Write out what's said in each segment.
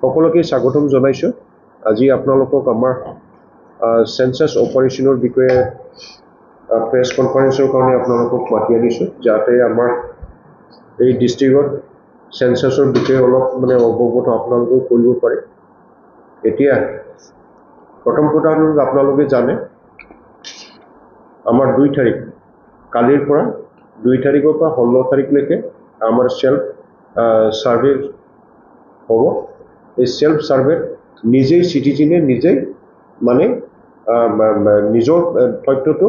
সকলোকে স্বাগতম জনাইছোঁ। আজি আপোনালোকক আমাৰ সেন্সাস অপাৰেশনৰ বিষয়ে প্ৰেছ কনফাৰেন্সৰ কাৰণে আপোনালোকক মাতি আনিছোঁ, যাতে আমাৰ এই ডিষ্ট্ৰিক্টত সেন্সাসৰ বিষয়ে অলপ অৱগত আপোনালোকে কৰিব পাৰে। এতিয়া প্ৰথম কথা হ'ল আপোনালোকে জানে আমাৰ 2 তাৰিখ কালিৰ পৰা 2 তাৰিখৰ পৰা 16 তাৰিখলৈকে আমাৰ সেল্ফ সাৰ্ভে হ'ব। এই সেল্ফ সাৰ্ভে নিজেই সিটিজেনে নিজেই নিজৰ তথ্যটো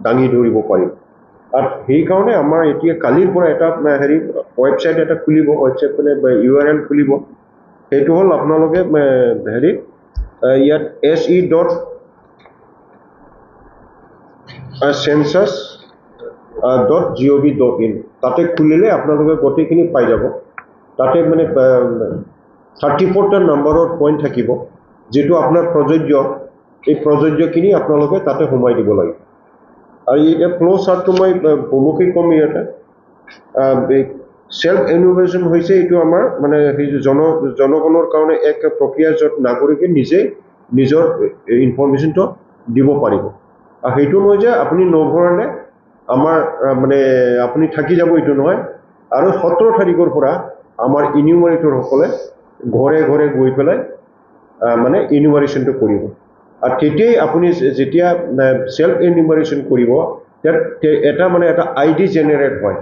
দাঙি ধৰিব পাৰিব। আৰু সেইকাৰণে আমাৰ এতিয়া কালিৰ পৰা এটা ৱেবছাইট এটা খুলিব, ৱেবছাইট URL খুলিব। সেইটো হ'ল আপোনালোকে ইয়াত se.census.gov.in তাতে খুলিলে আপোনালোকে গোটেইখিনি পাই যাব। তাতে 34টা নম্বৰৰ পইণ্ট থাকিব, যেটো আপোনাৰ প্ৰযোজ্য। এই প্ৰযোজ্যখিনি আপোনালোকে তাতে সোমাই দিব লাগে। আৰু এই ফ্লো চাৰ্টটো মই ভূমুকি কম ইয়াতে। সেল্ফ এনুমেৰেশ্যন হৈছে এইটো আমাৰ জনগণৰ কাৰণে এক প্ৰক্ৰিয়া, য'ত নাগৰিকে নিজে নিজৰ ইনফৰমেশ্যনটো দিব পাৰিব। আৰু সেইটো নহয় যে আপুনি নভৰালে আমাৰ আপুনি থাকি যাব, এইটো নহয়। আৰু 17 তাৰিখৰ পৰা আমাৰ ইনিউমাৰেটৰসকলে ঘৰে ঘৰে গৈ পেলাই ইনিউমাৰেশ্যনটো কৰিব। আৰু তেতিয়াই আপুনি যেতিয়া সেল্ফ এনিউমাৰেশ্যন কৰিব, এটা ID জেনেৰেট হয়।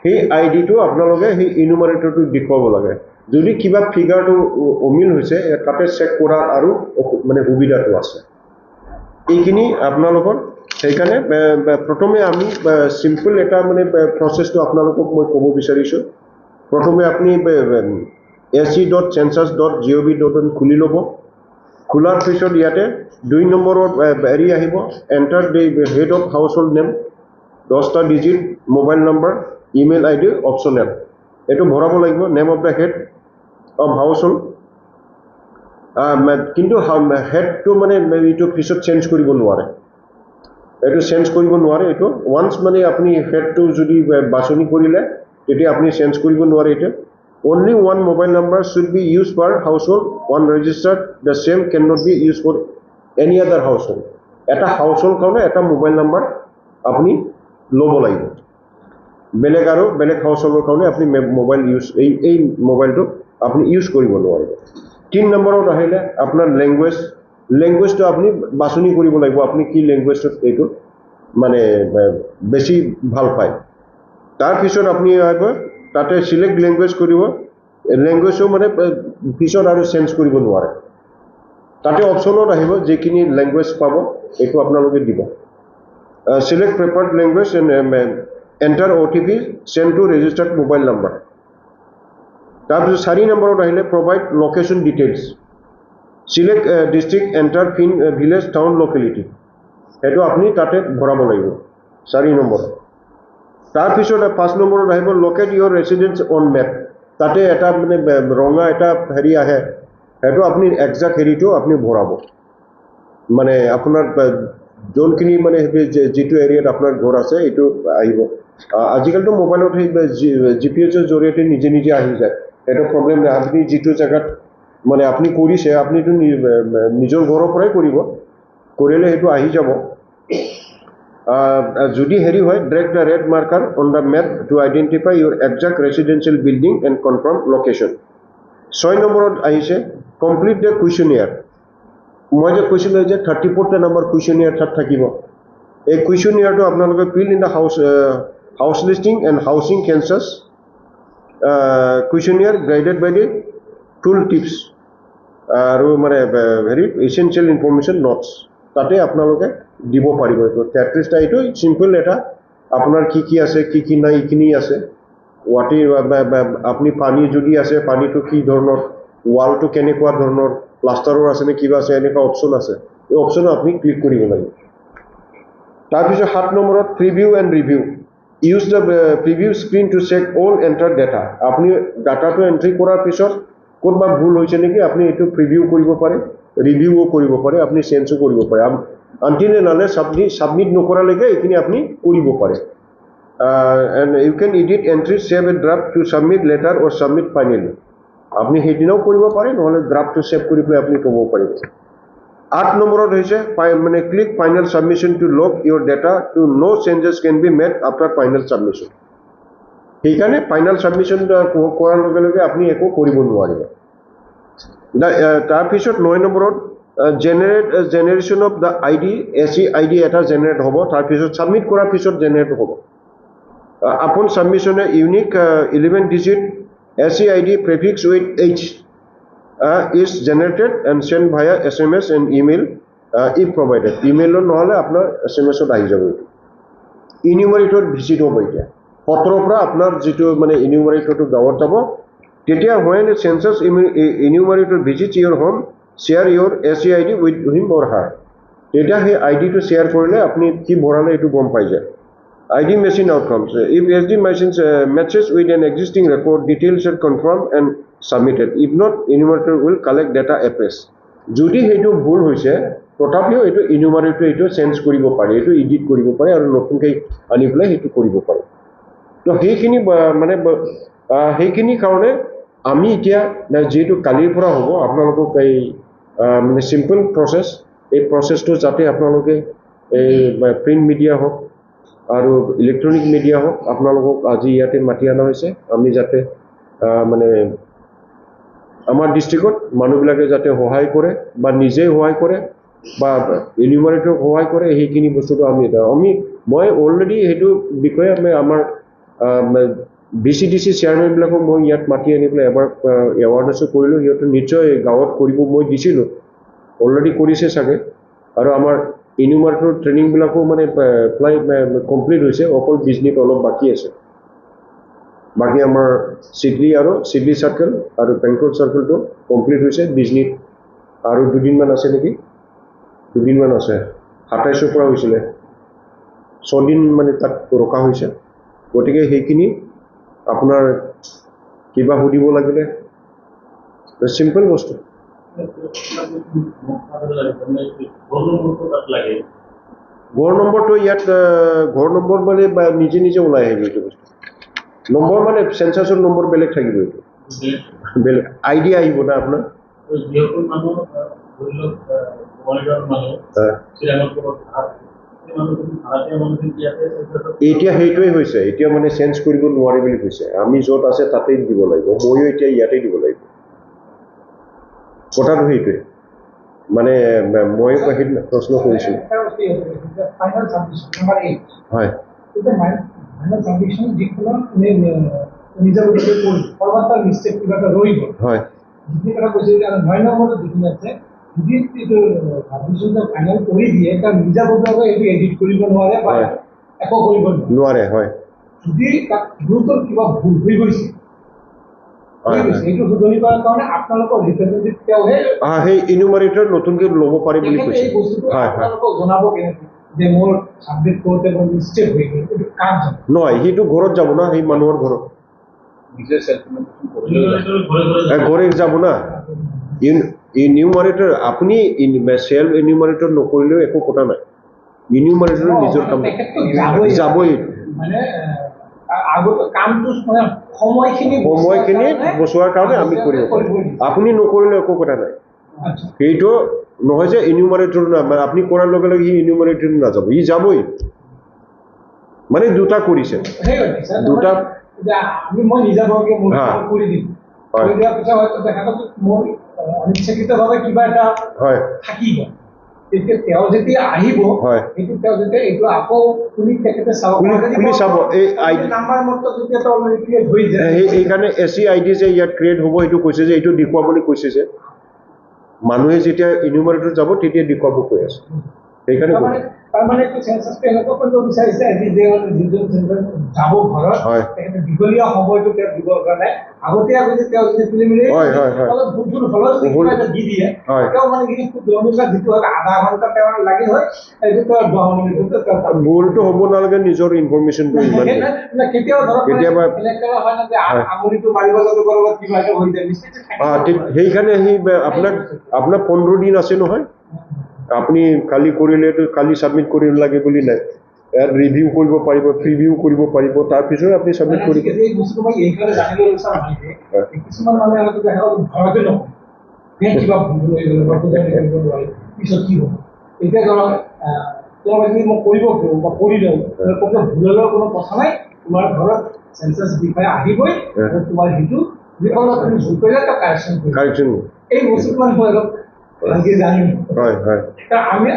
সেই আইডিটো আপোনালোকে সেই ইনিউমাৰেটৰটো দেখুৱাব লাগে। যদি কিবা ফিগাৰটো অমিল হৈছে, তাতে চেক কৰাৰ আৰু সুবিধাটো আছে। এইখিনি আপোনালোকৰ সেইকাৰণে প্ৰথমে আমি চিম্পল এটা প্ৰচেছটো আপোনালোকক মই ক'ব বিচাৰিছোঁ। প্ৰথমে আপুনি se.census.gov.in খুলি ল'ব। খোলাৰ পিছত ইয়াতে 2 নম্বৰত আহিব, enter the head of household name, 10টা ডিজিট মোবাইল নম্বৰ, ইমেইল ID অপশ্যনেল। এইটো ভৰাব লাগিব, name of the head of household. কিন্তু হেডটো এইটো পিছত চেঞ্জ কৰিব নোৱাৰে। এইটো চেঞ্জ কৰিব নোৱাৰে। এইটো ওৱান্স আপুনি হেডটো যদি বাছনি কৰিলে, তেতিয়া আপুনি চেঞ্জ কৰিব নোৱাৰে। এইটো only one mobile number should be used per household, one registered, the same cannot be used for any other household. এটা হাউসহোল্ড কাৰণে এটা মোবাইল নাম্বাৰ আপুনি ল'ব লাগিব। বেলেগ হাউসহোল্ডৰ কাৰণে আপুনি মোবাইল এই মোবাইলটো আপুনি ইউজ কৰিব নোৱাৰিব। 3 নম্বৰত আহিলে আপোনাৰ লেংগুৱেজটো আপুনি বাছনি কৰিব লাগিব, আপুনি কি লেংগুৱেজত এইটো বেছি ভাল পায়। তাৰপিছত আপুনি আহিব, তাতে সিলেক্ট লেংগুৱেজ কৰিব। লেংগুৱেজো পিছত আৰু চেঞ্জ কৰিব নোৱাৰে। তাতে অপশ্যনত আহিব, যিখিনি লেংগুৱেজ পাব এইটো আপোনালোকে দিব। Select preferred language and enter OTP send to registered mobile number. তাৰপিছত 4 নম্বৰত আহিলে provide location details. Select district, enter pin, village, town, locality. সেইটো আপুনি তাতে ভৰাব লাগিব 4 নম্বৰত। তাৰপিছত 5 নম্বৰত আহিব locate your residence on map. তাতে এটা ৰঙা এটা আহে, সেইটো আপুনি একজাক্ট হেৰিটো আপুনি ভৰাব। আপোনাৰ যোনখিনি যিটো এৰিয়াত আপোনাৰ ঘৰ আছে এইটো আহিব। আজিকালিতো মোবাইলত GPS-ৰ জৰিয়তে নিজে নিজে আহি যায়, সেইটো প্ৰব্লেম নাই। আপুনি যিটো জেগাত আপুনি কৰিছে, আপুনিতো নিজৰ ঘৰৰ পৰাই কৰিলে সেইটো আহি যাব। যদি হয়, drag the red marker on the map to identify your exact residential building and confirm location. 6 নম্বৰত আহিছে complete the questionnaire. মই যে কৈছিলোঁ যে 34টা নম্বৰ questionnaire তাত থাকিব। এই questionnaire-টো আপোনালোকে fill in the house listing and housing census questionnaire guided by the tool tips আৰু essential information notes তাতে আপোনালোকে দিব পাৰিব। 33টা এইটো সিম্পল এটা আপোনাৰ কি আছে কি নাই এইখিনি আছে। আপুনি পানী যদি আছে, পানীটো কি ধৰণৰ, ৱালটো কেনেকুৱা ধৰণৰ, প্লাষ্টাৰৰ আছে নে কিবা আছে, এনেকুৱা অপশ্যন আছে। এই অপশ্যনত আপুনি ক্লিক কৰিব লাগিব। তাৰপিছত 7 নম্বৰত preview and review. Use the preview screen to check all enter data. আপুনি ডাটাটো এণ্ট্ৰি কৰাৰ পিছত ক'ৰবাত ভুল হৈছে নেকি, আপুনি এইটো প্ৰিভিউ কৰিব পাৰে, ৰিভিউও কৰিব পাৰে, আপুনি চেঞ্জো কৰিব পাৰে। আনটিল সাবমিট নকৰালৈকে এইখিনি আপুনি কৰিব পাৰে। and you can edit entries, save a draft to submit later or submit finally. আপুনি সেইদিনাও কৰিব পাৰে নহ'লে ড্ৰাফটটো ছেভ কৰি পেলাই আপুনি ক'ব পাৰিব 8 নম্বৰত হৈছে মানে click final submission to lock your data to no changes can be made after final submission সেইকাৰণে ফাইনেল ছাবমিশ্যন কৰাৰ লগে লগে আপুনি একো কৰিব নোৱাৰিব তাৰপিছত 9 নম্বৰত generation of the ID SC ID এটা জেনেৰেট হ'ব তাৰপিছত ছাবমিট কৰাৰ পিছত জেনেৰেট হ'ব আপন ছাবমিশ্যনে unique 11 digit SC ID prefix with H is generated and sent via SMS and email if provided. Email নহলে আপোনাৰ SMS ত আহি যাব ইনিউমাৰেটৰ ভিজিট হ'ব এতিয়া 17 পৰা আপোনাৰ যেটো মানে ইনিউমাৰেটৰটো গাঁৱত যাব তেতিয়া when a census enumerator visits your home share your SCID with him or her তেতিয়া সেই আইডিটো শেয়াৰ কৰিলে আপুনি কি ভৰালে এটো গম পাই যায় ID machine outcomes if SD machines matches with an existing record details are confirmed and submitted if not enumerator will collect data address যদি হেতু ভুল হৈছে তথাপিও এটো enumerator এটো চেঞ্জ কৰিব পাৰে এটো এডিট কৰিব পাৰে আৰু নতুনকৈ আনি পেলাই হেতু কৰিব পাৰে তো সেইখিনি মানে সেইখিনি কাৰণে আমি এতিয়া যেটো কালিৰ পৰা হ'ব আপোনালোকক এই মানে সিম্পল প্ৰসেস এই প্ৰসেসটো যাতে আপোনালোকে এই প্ৰিন্ট মিডিয়া হওক আৰু ইলেক্ট্ৰনিক মিডিয়া হওক আপোনালোকক আজি ইয়াতে মাতি আনা হৈছে আমি যাতে মানে আমাৰ ডিস্ট্ৰিক্টত মানুহবিলাকে যাতে সহায় কৰে বা নিজে সহায় কৰে বা এনিউমাৰেটৰক সহায় কৰে সেইখিনি বস্তুটো মই অলৰেডি হেতু বিষয়ে আমাৰ BCDC চেয়াৰমেনবিলাকক মই ইয়াত মাতি আনি পেলাই এবাৰ এৱাৰনেছো কৰিলোঁ সিহঁতে নিশ্চয় গাঁৱত কৰিব মই দিছিলোঁ অলৰেডি কৰিছে চাগে আৰু আমাৰ এনিউমাৰেটৰ ট্ৰেইনিংবিলাকো মানে প্ৰায় কমপ্লিট হৈছে অকল বিজনেছ অলপ বাকী আছে বাকি আমাৰ সিডলি আৰু সিডলি সাৰ্কেল আৰু বেংকৰ সাৰ্কেলটো কমপ্লিট হৈছে বিজনেছ আৰু দুদিনমান আছে নেকি দুদিনমান আছে 27 পৰা হৈছিলে 6 দিন মানে তাক ৰখা হৈছে গতিকে সেইখিনি আপোনাৰ কিবা সুধিব লাগিলে সিম্পল বস্তু ঘৰ নম্বৰটো ইয়াত ঘৰ নম্বৰ মানে নিজে নিজে ওলাই আহিব এইটো বস্তু নম্বৰ মানে সেন্সাসৰ নম্বৰ বেলেগ থাকিব এইটো বেলেগ আইডিয়া আহিব না আপোনাৰ এতিয়া সেইটোৱে হৈছে এতিয়া মানে চেঞ্জ কৰিব নোৱাৰি বুলি কৈছে আমি য'ত আছে তাতেই দিব লাগিব ময়ো এতিয়া ইয়াতেই দিব লাগিব কথাটো সেইটোৱে মানে মই সেইদিনা প্ৰশ্ন কৰিছিলোঁ ফাইনাল সাবমিশন নাম্বার 8 হয় এটা ফাইনাল সাবমিশন যেগুলো নিজের উপরে কোন ফরওয়ার্ডার মিস্টেক কিভাবে রইব হয় যেটা কইছে যে 9 নম্বরে দেখুন আছে যদি এটা সাবমিশনটা ফাইনাল কৰি দিয়ে তা নিজা বদলাবে এটো এডিট কৰিব নোৱাৰে বা একো কৰিব নোৱাৰে হয় যদি গুৰুতৰ কিবা ভুল হৈ গৈছে এইটো সুধনি কৰাৰ কাৰণে আপোনালোকৰ ৰিপ্ৰেজেন্টেটিভ তেওঁহে সেই ইনুমাৰেটৰ নতুনকৈ ল'ব পাৰি বুলি কৈছে এই বস্তুটো আপোনালোকক জনাব কেনেকৈ যে মোৰ সাবমিট কৰোঁতে মোৰ মিষ্টেক হৈ গ'ল এইটো কাম নহয় সেইটো ঘৰত যাব না সেই মানুহৰ ঘৰত নিজে সেলফিমেন্টেশন কৰিলে ঘৰে যাব না ইনুমাৰেটৰ আপুনি সেলফ ইনুমাৰেটৰ নকৰিলেও একো কথা নাই ইনুমাৰেটৰ নিজৰ কাম যাবই মানে আগত কামটো মানে সময়খিনি বচোৱাৰ কাৰণে আমি কৰিব আপুনি নকৰিলে একো কথা নাই সেইটো নহয় যে ইনুমাৰেটৰ না আপুনি কৰাৰ লগে লগে ইনুমাৰেটৰ নাযাব ই যাবই মানে দুটা কৰিছে দুটা আমি মই নিজাভাৱে মোৰ কৰি দিম কৰি দিয়াৰ পিছত হয়তো দেখা পাব মোৰ অনিচ্ছাকৃতভাৱে কিবা এটা হয় থাকিব তেতিয়া তেওঁ যেতিয়া আহিব এইটো তেওঁ যেতিয়া এইটো আকৌ খুলি তেখেতে চাব এই আইডি নাম্বাৰ মতে যেতিয়া তেওঁ অলৰেডি ক্ৰিয়েট হৈ যায় এইকাৰণে এচি আইডি যে ইয়াত ক্ৰিয়েট হ'ব এইটো কৈছে যে এইটো দেখুৱাবলৈ কৈছে যে মানুহে যেতিয়া ইনুমাৰেটৰ যাব তেতিয়া দেখুৱাব কৈ আছে সেইকাৰণে তাৰমানে এইটো সেন্সাসটো এনেকুৱা কৰিব বিচাৰিছে আজি যে যিজন সেন্সাস যাব ঘৰত তেখেতে দীঘলীয়া সময়টো তেওঁ দিবৰ কাৰণে আগতীয়াকৈ তেওঁ যদি প্ৰিলিমিনাৰী অলপ ভুল হলত দি দিয়ে তেওঁ মানে কি দৈনিক যিটো আধা ঘণ্টা তেওঁ লাগে হয় এইটো তেওঁ 10 মিনিটতে ভুলটো হ'ব নালাগে নিজৰ ইনফৰমেশ্যনটো ইমান কেতিয়াও ধৰক কেতিয়াবা এনেকুৱা হয় না যে আঙুলিটো মাৰিব যাতে কৰবাত কিবা এটা হৈ যায় সেইকাৰণে সেই আপোনাৰ 15 দিন আছে নহয় আপুনি কালি কৰিলে তো কালি সাবমিট কৰিব লাগে বুলি নাই ইয়াত ৰিভিউ কৰিব পাৰিব প্ৰিভিউ কৰিব পাৰিব তাৰপিছত আপুনি ছাবমিট কৰিব এই বস্তুটো মই এইকাৰণে জানিব বিচাৰোঁ কিছুমান মানুহে হয়তো ঘৰতে নকয় কিবা ভুল হৈ গ'ল বা কিবা কৰিব নোৱাৰে পিছত কি হ'ব এতিয়া ধৰক তোমাক যদি মই কৰিব পাৰোঁ বা কৰি দিওঁ ক'বলৈ ভুলৰ কোনো কথা নাই তোমাৰ ঘৰত চেঞ্চাছ বিষয়ে আহিবই আৰু তোমাৰ সেইটো যিফলত তুমি ভুল কৰিলে তাক কাৰেকশ্যন কৰিব কাৰেকশ্যন এই বস্তুটো মানে মই অলপ ভালকৈ জানিম হয় আমি